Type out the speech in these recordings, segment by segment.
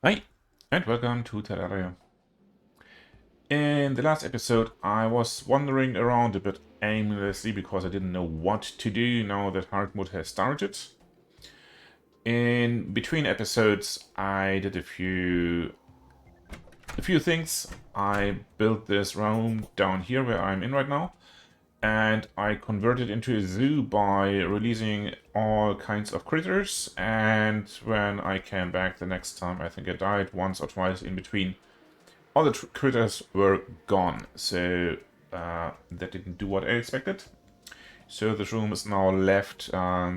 Hi, and welcome to Terraria. In the last episode, I was wandering around a bit aimlessly because I didn't know what to do now that hard mode has started. In between episodes, I did a few things. I built this room down here where I'm in right now, and I converted into a zoo by releasing all kinds of critters. And when I came back the next time, I think I died once or twice in between. All the critters were gone, so that didn't do what I expected. So this room is now left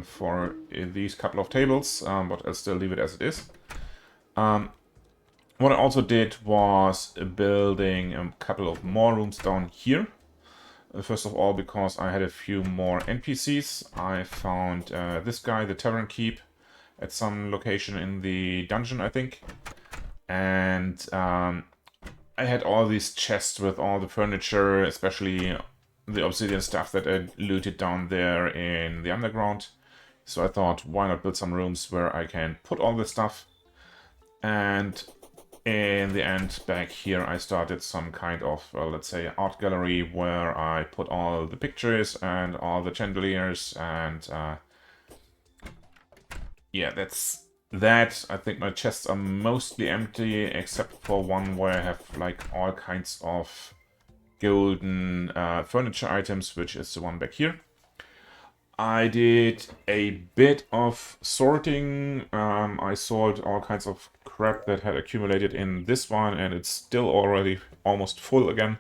for these couple of tables, but I'll still leave it as it is. What I also did was building a couple of more rooms down here. First of all, because I had a few more NPCs, I found this guy, the Tavern Keep, at some location in the dungeon, I think. And I had all these chests with all the furniture, especially the obsidian stuff that I looted down there in the underground. So I thought, why not build some rooms where I can put all this stuff? And in the end, back here, I started some kind of, well, let's say, art gallery where I put all the pictures and all the chandeliers. And yeah, that's that. I think my chests are mostly empty, except for one where I have like all kinds of golden furniture items, which is the one back here. I did a bit of sorting. I sold all kinds of crap that had accumulated in this one, and it's still already almost full again.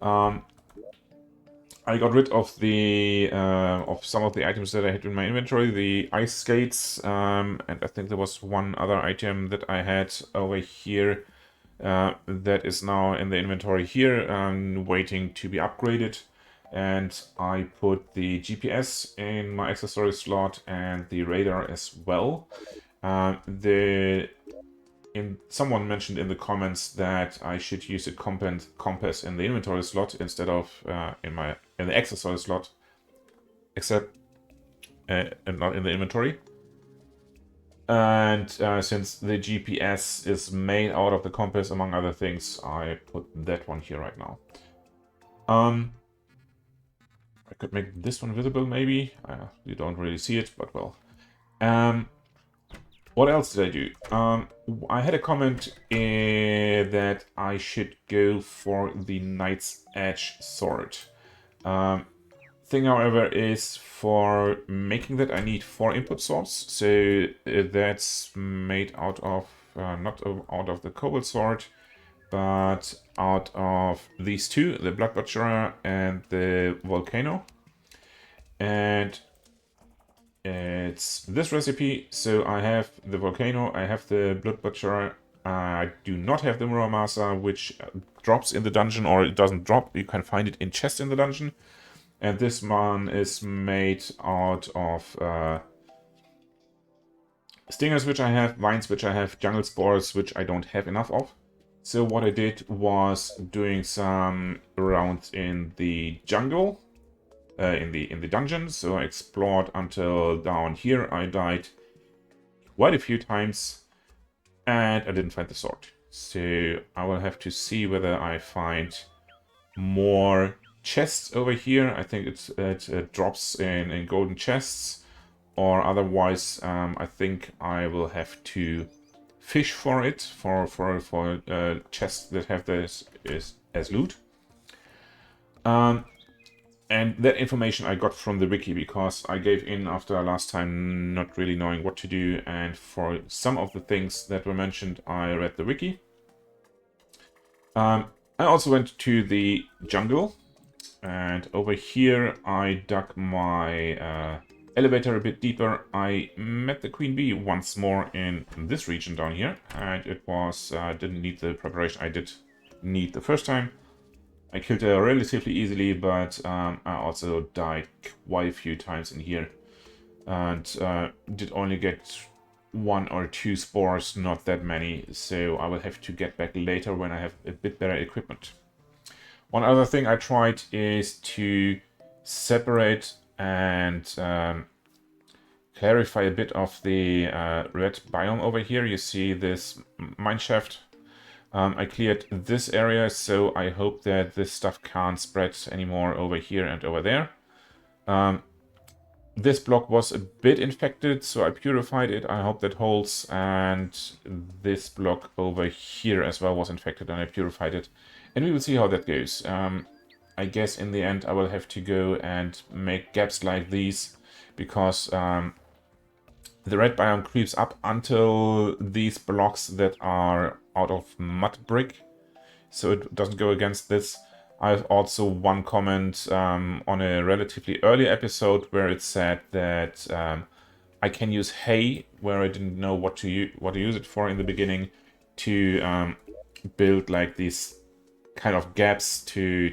I got rid of the of some of the items that I had in my inventory, the ice skates, and I think there was one other item that I had over here that is now in the inventory here, waiting to be upgraded. And I put the GPS in my accessory slot and the radar as well. Someone mentioned in the comments that I should use a compass in the inventory slot instead of in the accessory slot, except and not in the inventory. And since the GPS is made out of the compass, among other things, I put that one here right now. I could make this one visible, maybe. You don't really see it, but well. What else did I do? I had a comment that I should go for the Knight's Edge sword. Thing, however, is for making that I need 4 input swords. So that's made out of, not out of the Cobalt sword, but out of these two, the Blood Butcher and the Volcano. And it's this recipe. So I have the Volcano, I have the Blood Butcher, I do not have the Muramasa, which drops in the dungeon, or it doesn't drop, you can find it in chests in the dungeon. And this one is made out of stingers, which I have, vines, which I have, jungle spores, which I don't have enough of. So what I did was doing some rounds in the jungle, in the dungeon. So I explored until down here. I died quite a few times, and I didn't find the sword. So I will have to see whether I find more chests over here. I think it drops in golden chests, or otherwise I think I will have to fish for it for chests that have this as loot. And that information I got from the wiki, because I gave in after last time not really knowing what to do, and for some of the things that were mentioned I read the wiki. I also went to the jungle, and over here I dug my elevator a bit deeper. I met the queen bee once more in this region down here, and it was didn't need the preparation I did need the first time. I killed her relatively easily, but I also died quite a few times in here, and did only get 1 or 2 spores, not that many, so I will have to get back later when I have a bit better equipment. One other thing I tried is to separate and clarify a bit of the red biome over here. You see this mine shaft. I cleared this area, so I hope that this stuff can't spread anymore over here and over there. This block was a bit infected, so I purified it. I hope that holds. And this block over here as well was infected, and I purified it. And we will see how that goes. I guess in the end I will have to go and make gaps like these, because the red biome creeps up until these blocks that are out of mud brick, so it doesn't go against this. I have also one comment on a relatively early episode where it said that I can use hay, where I didn't know what to use it for in the beginning, to build like these kind of gaps to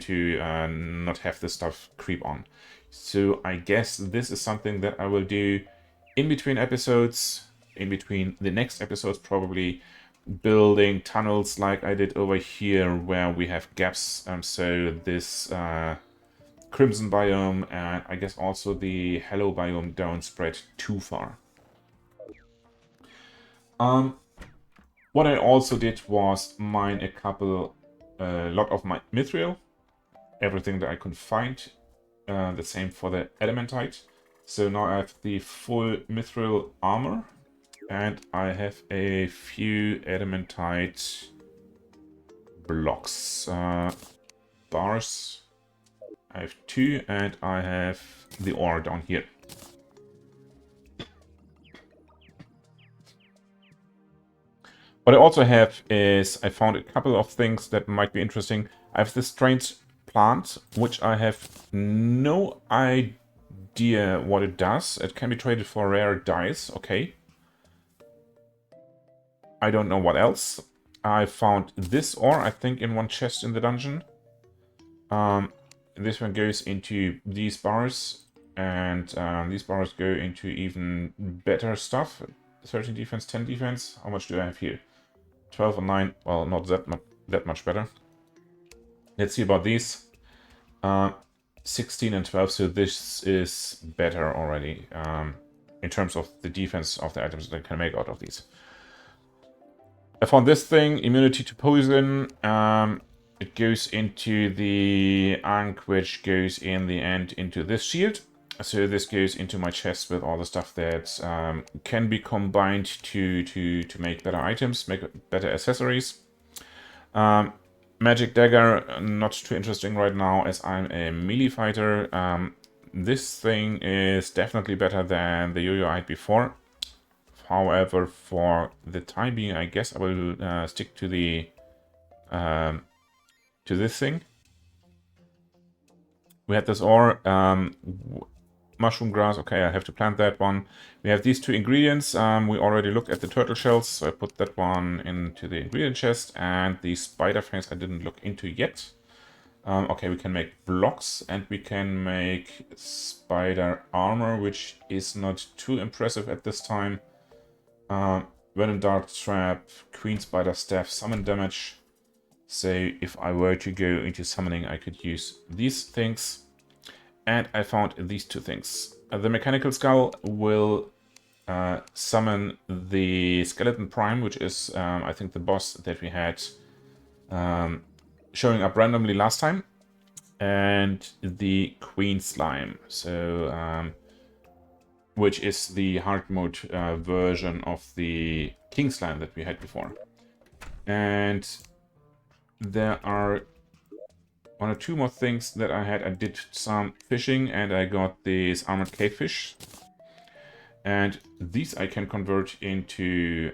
not have this stuff creep on. So I guess this is something that I will do in between episodes, in between the next episodes probably, building tunnels like I did over here where we have gaps, so this crimson biome and I guess also the hello biome don't spread too far. What I also did was mine a lot of my mithril, everything that I could find. The same for the adamantite. So now I have the full mithril armor, and I have a few adamantite blocks, bars. I have 2, and I have the ore down here. What I also have is I found a couple of things that might be interesting. I have this strange plant, which I have no idea what it does. It can be traded for rare dyes, okay. I don't know what else. I found this ore, I think, in one chest in the dungeon. This one goes into these bars, and these bars go into even better stuff. 13 defense, 10 defense. How much do I have here? 12 and 9. Well, not that much better. Let's see about these. 16 and 12, so this is better already in terms of the defense of the items that I can make out of these. I found this thing, immunity to poison. It goes into the Ankh, which goes in the end into this shield. So this goes into my chest with all the stuff that can be combined to make better items, make better accessories. Magic dagger, not too interesting right now as I'm a melee fighter. This thing is definitely better than the yo-yo I had before. However, for the time being, I guess I will stick to the to this thing. We had this ore, mushroom grass. Okay, I have to plant that one. We have these 2 ingredients. We already looked at the turtle shells, so I put that one into the ingredient chest. And the spider fangs I didn't look into yet. Okay, we can make blocks, and we can make spider armor, which is not too impressive at this time. Venom Dart Trap, Queen Spider Staff, summon damage. So if I were to go into summoning, I could use these things. And I found these 2 things. The Mechanical Skull will summon the Skeleton Prime, which is, I think, the boss that we had showing up randomly last time. And the Queen Slime. So which is the hard mode version of the King Slime that we had before. And there are 1 or 2 more things that I had. I did some fishing, and I got these armored cavefish. And these I can convert into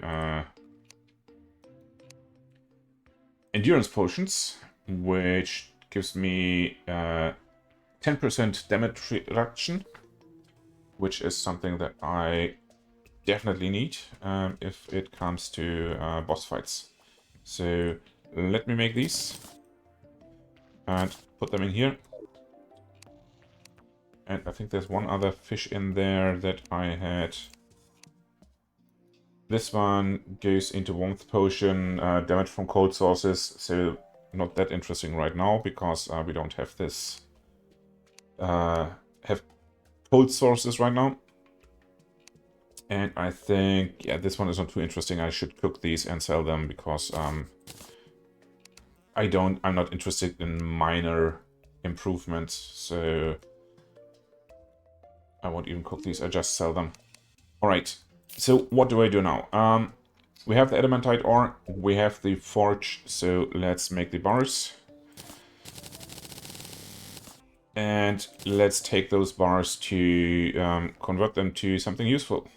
endurance potions, which gives me 10% damage reduction, which is something that I definitely need if it comes to boss fights. So let me make these and put them in here. And I think there's one other fish in there that I had. This one goes into warmth potion, damage from cold sources, so not that interesting right now because we don't have this have cold sources right now. And I think, yeah, this one is not too interesting. I should cook these and sell them because I'm not interested in minor improvements. So I won't even cook these. I just sell them. All right. So what do I do now? We have the adamantite ore. We have the forge. So let's make the bars. And let's take those bars to convert them to something useful.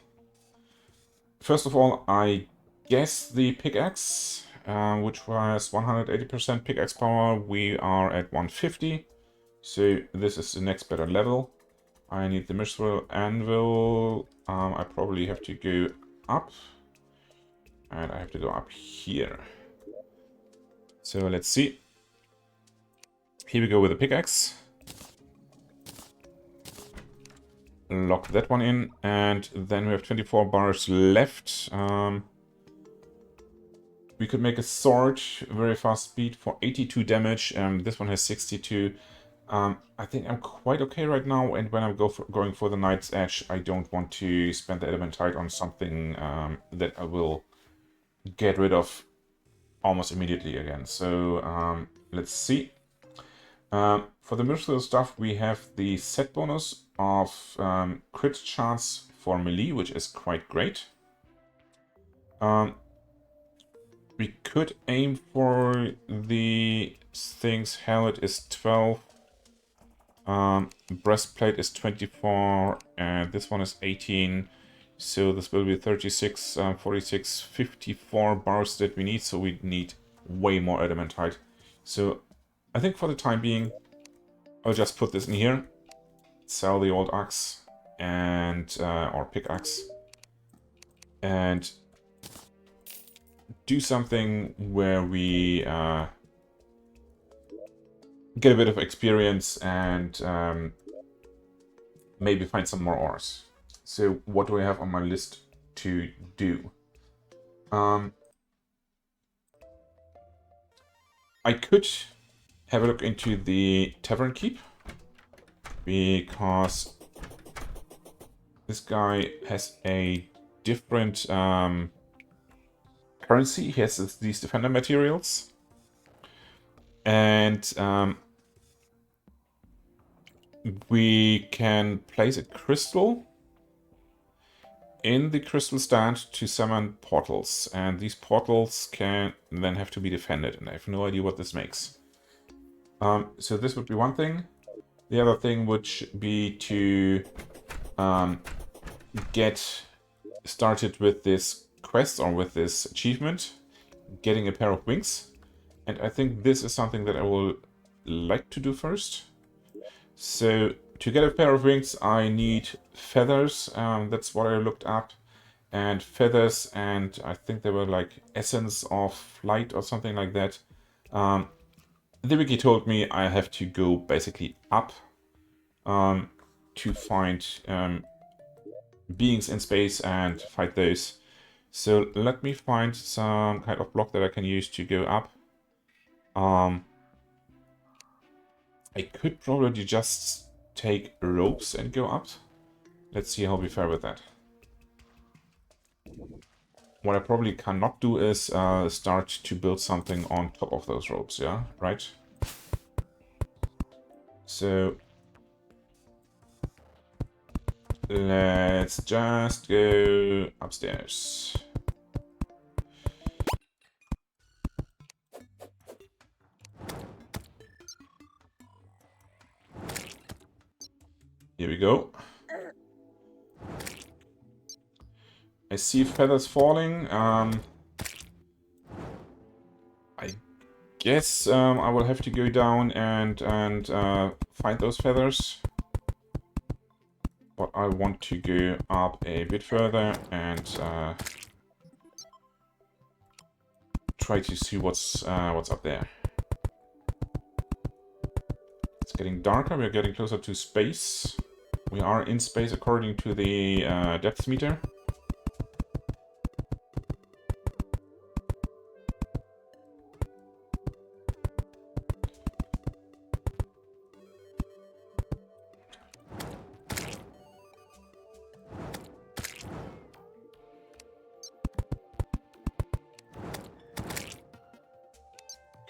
First of all, I guess the pickaxe, which was 180% pickaxe power, we are at 150. So this is the next better level. I need the mithril anvil. I probably have to go up. And I have to go up here. So let's see. Here we go with the pickaxe. Lock that one in. And then we have 24 bars left. We could make a sword, very fast speed for 82 damage. This one has 62. I think I'm quite okay right now, and when I'm going for the Knight's Edge, I don't want to spend the adamantite on something that I will get rid of almost immediately again. So let's see. For the mithril stuff, we have the set bonus of crit chance for melee, which is quite great. We could aim for the things. Helmet is 12. Breastplate is 24, and this one is 18. So this will be 36, 46, 54 bars that we need. So we need way more adamantite. So I think for the time being, I'll just put this in here, sell the old axe and or pickaxe, and do something where we get a bit of experience and maybe find some more ores. So what do I have on my list to do? I could have a look into the tavern keep, because this guy has a different currency. He has these defender materials, and we can place a crystal in the crystal stand to summon portals, and these portals can then have to be defended, and I have no idea what this makes. So this would be one thing. The other thing would be to get started with this quest, or with this achievement, getting a pair of wings. And I think this is something that I will like to do first. So to get a pair of wings, I need feathers. That's what I looked up. And feathers, and I think they were like essence of flight or something like that. The wiki told me I have to go basically up to find beings in space and fight those. So let me find some kind of block that I can use to go up. I could probably just take ropes and go up. Let's see how we fare with that. What I probably cannot do is start to build something on top of those ropes, yeah? Right? So let's just go upstairs. Here we go. I see feathers falling. I guess I will have to go down and find those feathers. But I want to go up a bit further and try to see what's up there. It's getting darker. We're getting closer to space. We are in space according to the depth meter.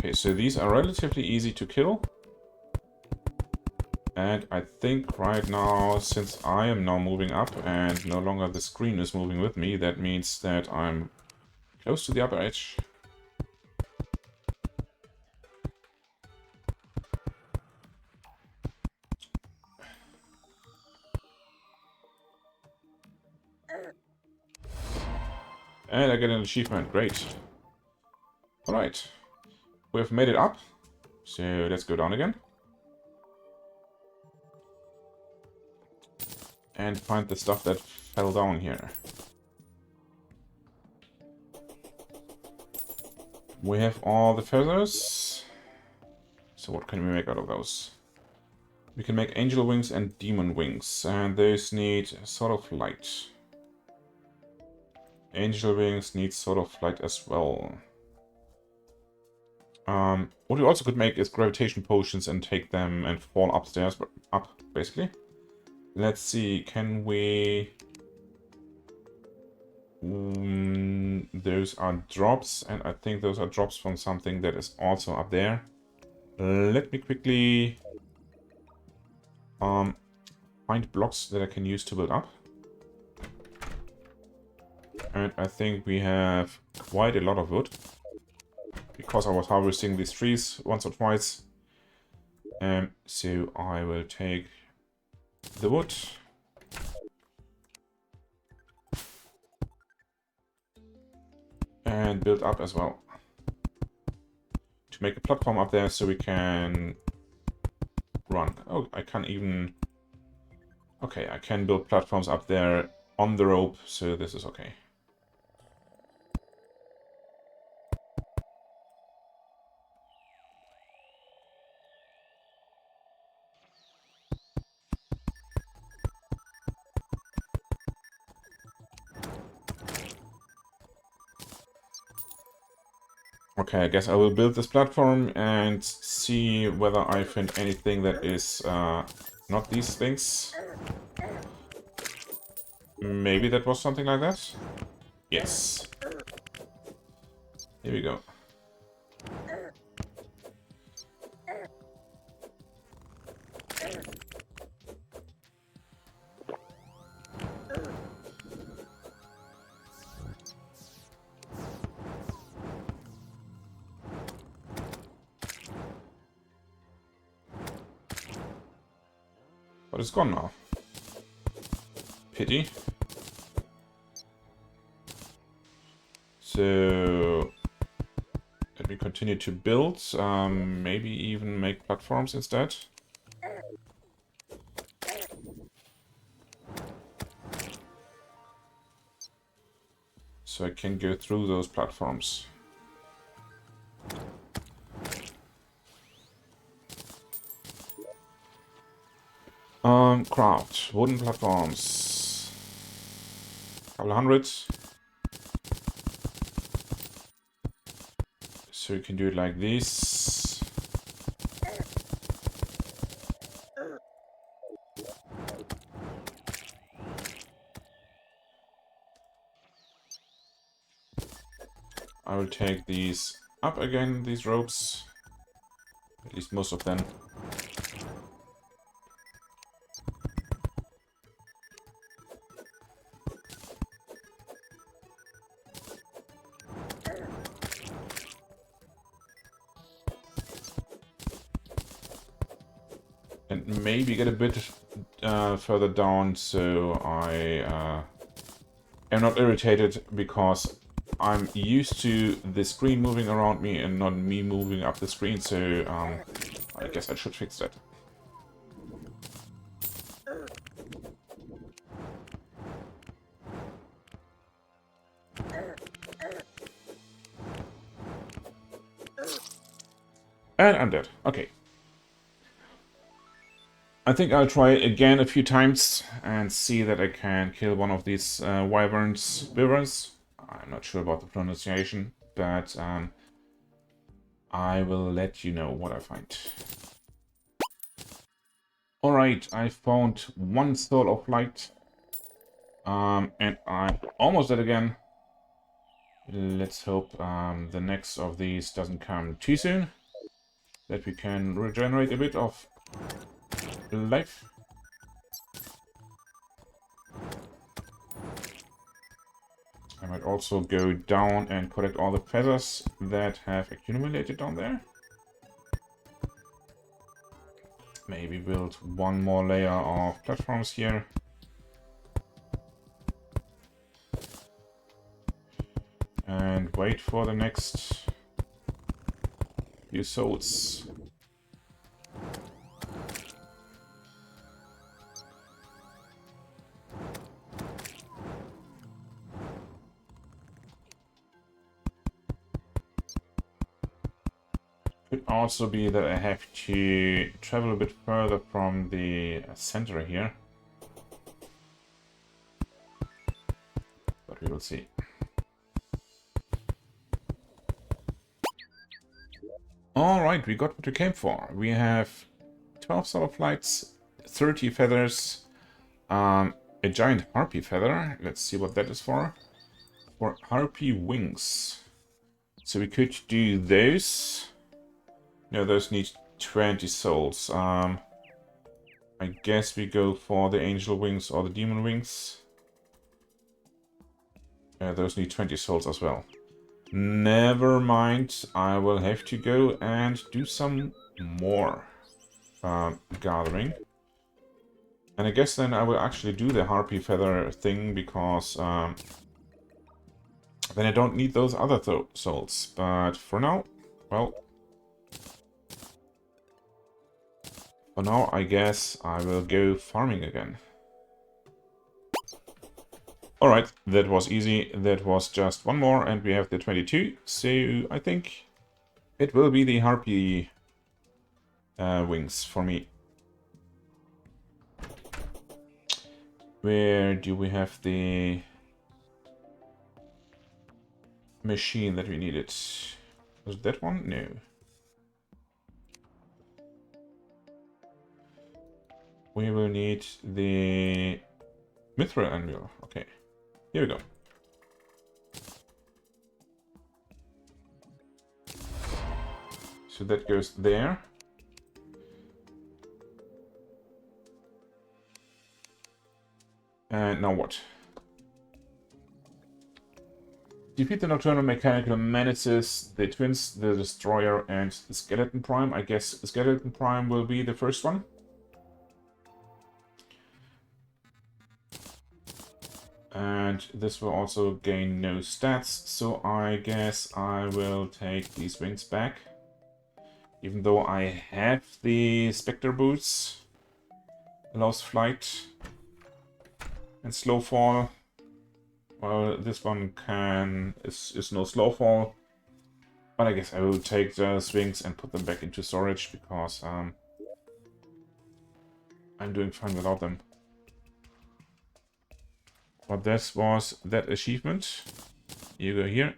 Okay, so these are relatively easy to kill. And I think right now, since I am now moving up and no longer the screen is moving with me, that means that I'm close to the upper edge. And I get an achievement, great. Alright, we've made it up, so let's go down again. And find the stuff that fell down here. We have all the feathers. So what can we make out of those? We can make angel wings and demon wings, and those need sort of light. Angel wings need sort of light as well. What we also could make is gravitation potions and take them and fall upstairs, but up, basically. Let's see, can we... those are drops, and I think those are drops from something that is also up there. Let me quickly find blocks that I can use to build up. And I think we have quite a lot of wood, because I was harvesting these trees once or twice. So I will take the wood. And build up as well. To make a platform up there so we can run. Oh, I can't even... Okay, I can build platforms up there on the rope, so this is okay. Okay, I guess I will build this platform and see whether I find anything that is not these things. Maybe that was something like that? Yes. Here we go. But it's gone now. Pity. So let me continue to build. Maybe even make platforms instead. So I can go through those platforms. Craft wooden platforms. Couple hundred. So you can do it like this. I will take these up again, these ropes. At least most of them. And maybe get a bit further down so I am not irritated, because I'm used to the screen moving around me and not me moving up the screen, so I guess I should fix that. And I'm dead. Okay. I think I'll try again a few times and see that I can kill one of these wyverns. I'm not sure about the pronunciation, but I will let you know what I find. Alright, I found one soul of light. And I'm almost dead again. Let's hope the next of these doesn't come too soon. that we can regenerate a bit of life. I might also go down and collect all the feathers that have accumulated down there. Maybe build one more layer of platforms here. And wait for the next few souls. Could also be that I have to travel a bit further from the center here. But we will see. Alright, we got what we came for. We have 12 solar flights, 30 feathers, a giant harpy feather. Let's see what that is for. For harpy wings. So we could do those. No, those need 20 souls. I guess we go for the angel wings or the demon wings. Those need 20 souls as well. Never mind, I will have to go and do some more gathering. And I guess then I will actually do the harpy feather thing, because then I don't need those other souls. But for now, well... For now, I guess I will go farming again. Alright, that was easy. That was just one more, and we have the 22. So I think it will be the harpy wings for me. Where do we have the machine that we needed? Was it that one? No. We will need the mithril anvil. Okay, here we go. So that goes there. And now what? Defeat the nocturnal mechanical menaces, the twins, the destroyer, and the skeleton prime. I guess the skeleton prime will be the first one. And this will also gain no stats, so I guess I will take these wings back. Even though I have the Spectre boots, allows flight and slow fall. Well, this one is no slow fall, but I guess I will take the wings and put them back into storage, because I'm doing fine without them. But this was that achievement. You go here.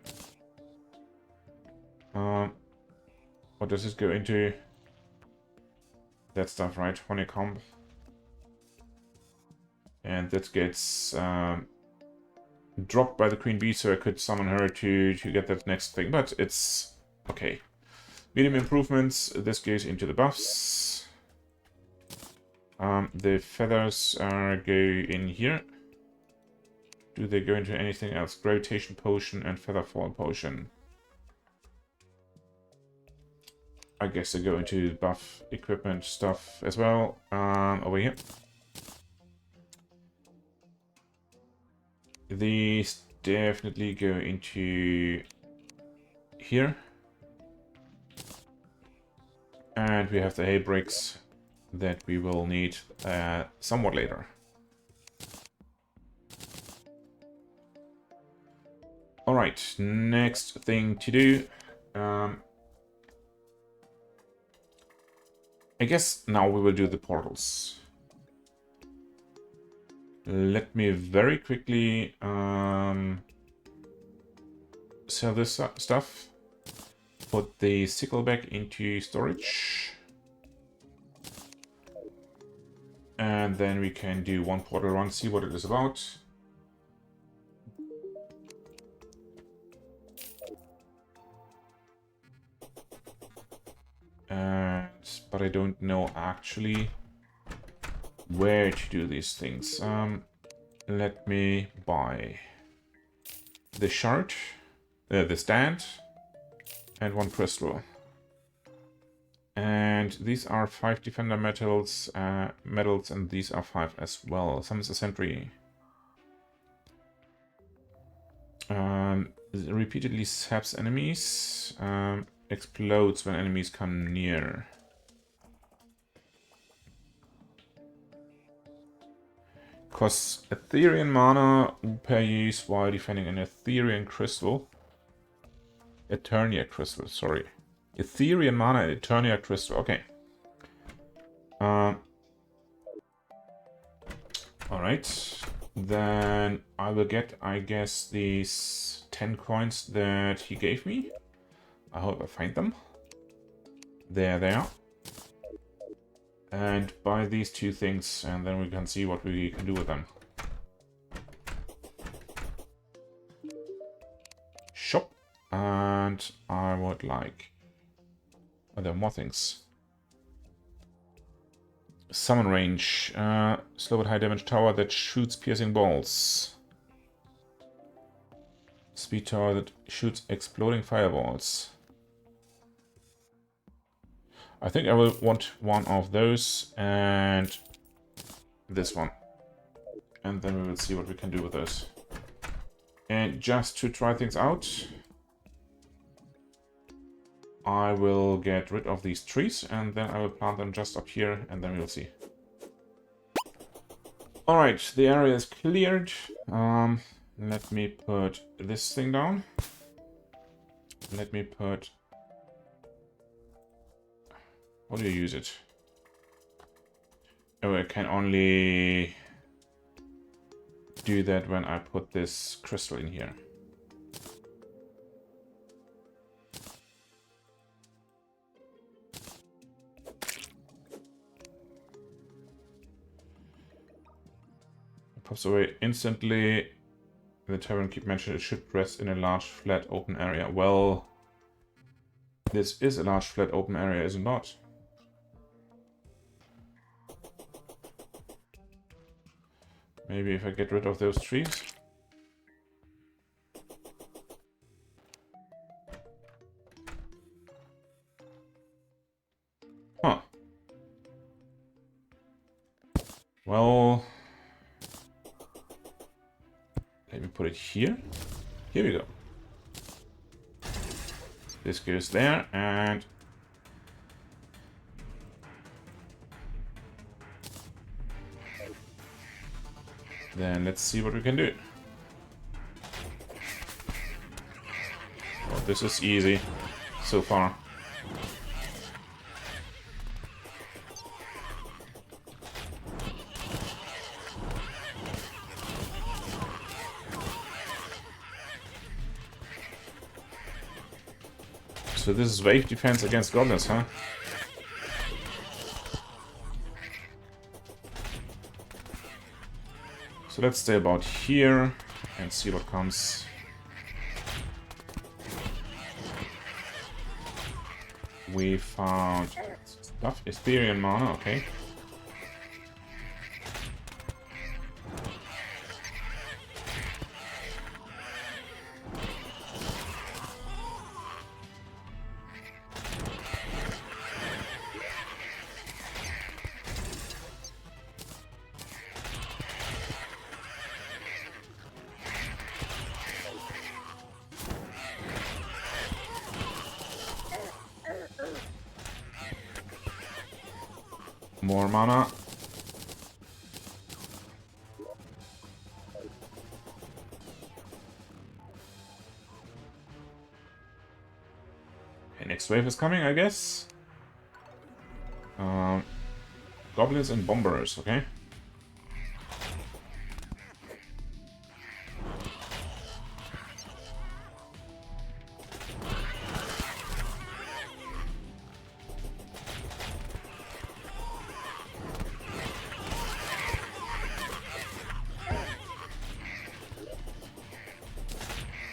What does this go into? That stuff, right? Honeycomb. And that gets dropped by the Queen Bee, so I could summon her to get that next thing. But it's okay. Medium improvements. This goes into the buffs. The feathers go in here. Do they go into anything else? Gravitation potion and feather fall potion. I guess they go into buff equipment stuff as well. Over here. These definitely go into here. And we have the hay bricks that we will need somewhat later. Alright, next thing to do. I guess now we will do the portals. Let me very quickly sell this stuff. Put the sickle back into storage. And then we can do one portal run, see what it is about. but I don't know actually where to do these things. Let me buy the shard, the stand, and 1 crystal. And these are 5 defender metals, and these are 5 as well. Some is a sentry. Repeatedly saps enemies. Explodes when enemies come near. Costs Ethereum mana per use while defending an Ethereum crystal. Eternia crystal, sorry. Ethereum mana and Eternia crystal, okay. Alright. Then I will get, I guess, these 10 coins that he gave me. I hope I find them. There they are. And buy these 2 things, and then we can see what we can do with them. Shop. And I would like... Oh, there are more things. Summon range. Slow but high damage tower that shoots piercing balls. Speed tower that shoots exploding fireballs. I think I will want one of those and this one. And then we will see what we can do with those. And just to try things out, I will get rid of these trees and then I will plant them just up here and then we'll see. Alright, the area is cleared. Let me put this thing down. Let me put... How do you use it? Oh, I can only do that when I put this crystal in here. It pops away instantly. The tavern keep mentioned it should rest in a large flat open area. Well, this is a large flat open area, is it not? Maybe if I get rid of those trees. Huh. Well, let me put it here. Here we go. This goes there, and then let's see what we can do. Well, this is easy so far. So this is wave defense against goblins, huh? So let's stay about here and see what comes. We found stuff, Ethereum mana, okay. More mana. Okay, next wave is coming, I guess. Goblins and bombers, okay.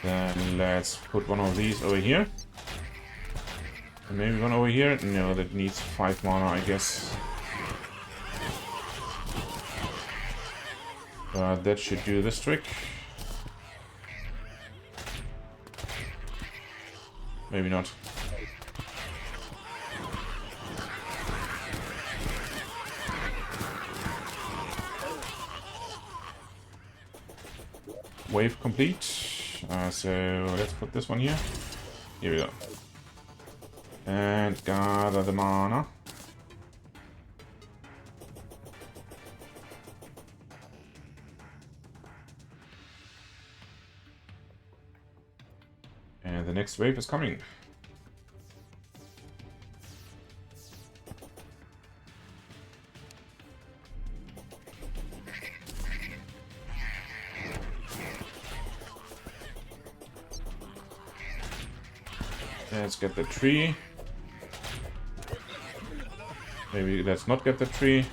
Then let's put one of these over here. Maybe one over here? No, that needs 5 mana, I guess. But that should do this trick. Maybe not. Wave complete. So let's put this one here. Here we go. And gather the mana. And the next wave is coming. Let's get the tree. Maybe let's not get the tree.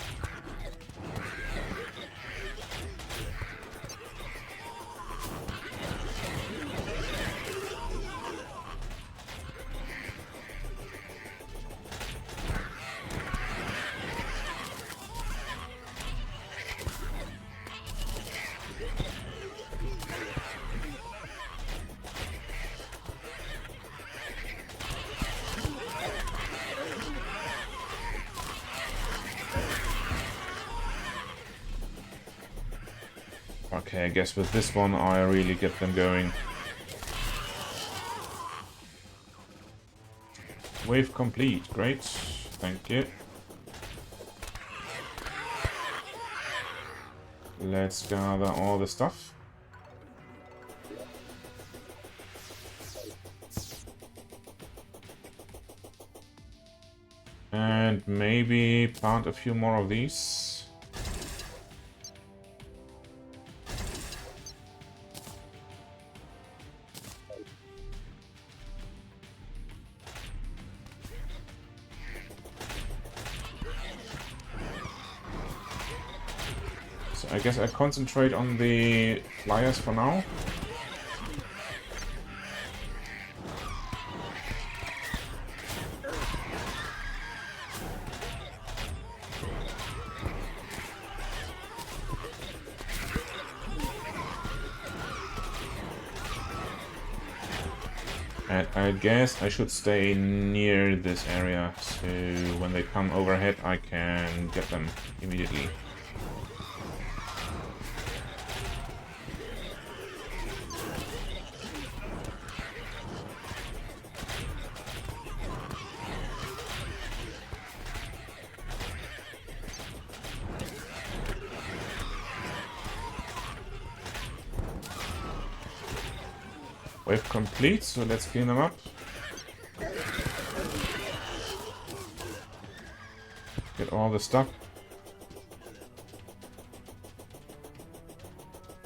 Okay, I guess with this one I really get them going. Wave complete, great, thank you. Let's gather all the stuff. And maybe plant a few more of these. I guess I concentrate on the flyers for now. And I guess I should stay near this area, so when they come overhead I can get them immediately. Wave complete, so let's clean them up. Get all the stuff.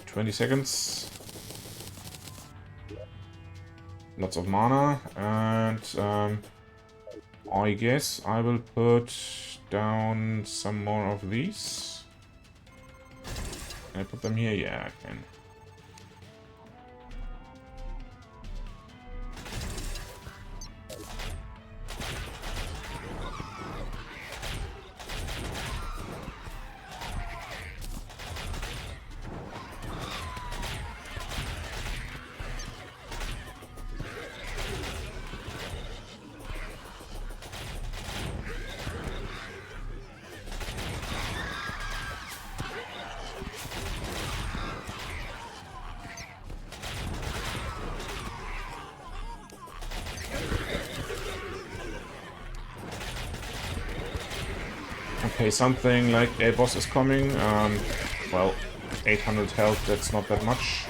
20 seconds. Lots of mana, and I guess I will put down some more of these. Can I put them here? Yeah, I can. Okay, something like a boss is coming. Well, 800 health, that's not that much.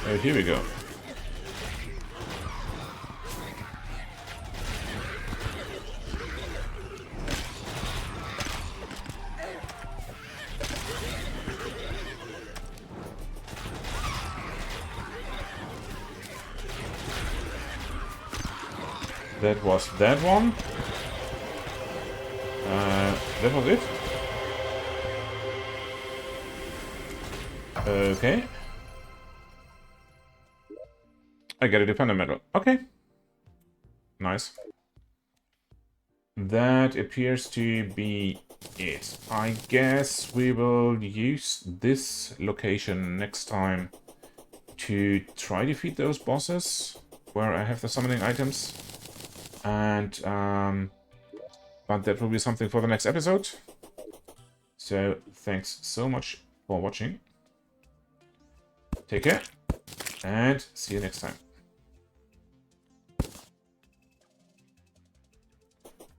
Oh, here we go. That was that one. That was it. Okay. I get a defender medal. Okay. Nice. That appears to be it. I guess we will use this location next time to try to defeat those bosses where I have the summoning items. And, but that will be something for the next episode. So, thanks so much for watching. Take care, and see you next time.